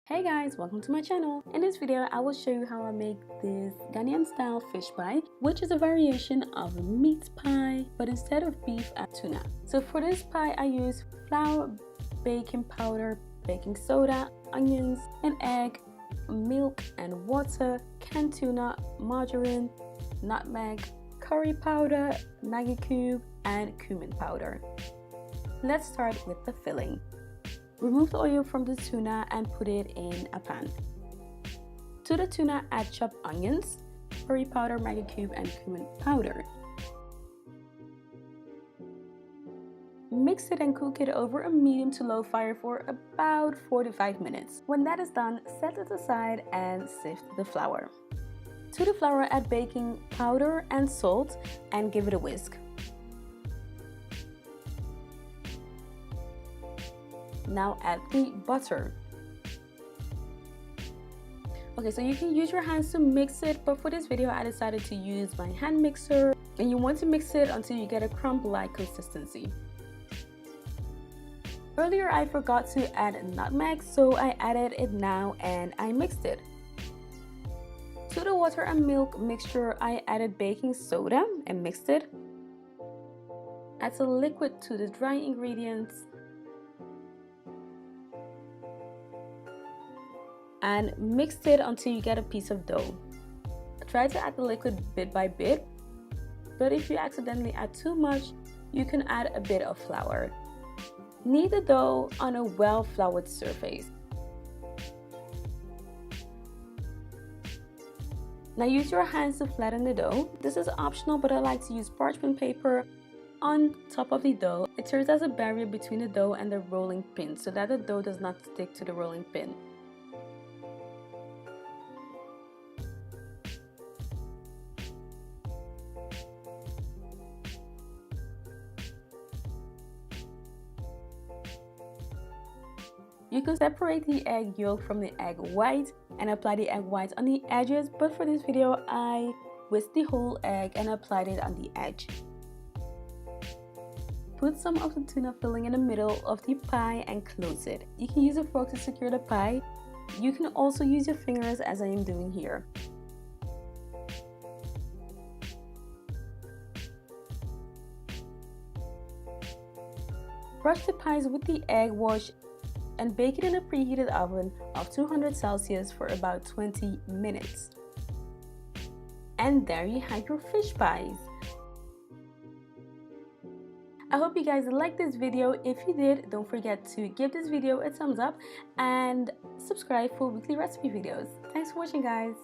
Hey guys, welcome to my channel. In this video, I will show you how I make this Ghanaian style fish pie, which is a variation of meat pie, but instead of beef and tuna. So for this pie, I use flour, baking powder, baking soda, onions, an egg, milk and water, canned tuna, margarine, nutmeg, curry powder, Magi cube, and cumin powder. Let's start with the filling. Remove the oil from the tuna and put it in a pan. To the tuna, add chopped onions, curry powder, Magi cube, and cumin powder. Mix it and cook it over a medium to low fire for about 4 to 5 minutes. When that is done, set it aside and sift the flour. To the flour, add baking powder and salt and give it a whisk. Now add the butter. Okay, so you can use your hands to mix it, but for this video I decided to use my hand mixer, and you want to mix it until you get a crumb-like consistency. Earlier I forgot to add nutmeg, so I added it now and I mixed it. To the water and milk mixture, I added baking soda and mixed it. Add some liquid to the dry ingredients and mix it until you get a piece of dough. Try to add the liquid bit by bit, but if you accidentally add too much, you can add a bit of flour. Knead the dough on a well-floured surface. Now use your hands to flatten the dough. This is optional, but I like to use parchment paper on top of the dough. It serves as a barrier between the dough and the rolling pin so that the dough does not stick to the rolling pin. You can separate the egg yolk from the egg white and apply the egg white on the edges, but for this video I whisked the whole egg and applied it on the edge. Put some of the tuna filling in the middle of the pie and close it. You can use a fork to secure the pie. You can also use your fingers as I am doing here. Brush the pies with the egg wash and bake it in a preheated oven of 200 Celsius for about 20 minutes. And there you have your fish pies. I hope you guys liked this video. If you did, don't forget to give this video a thumbs up and subscribe for weekly recipe videos. Thanks for watching, guys.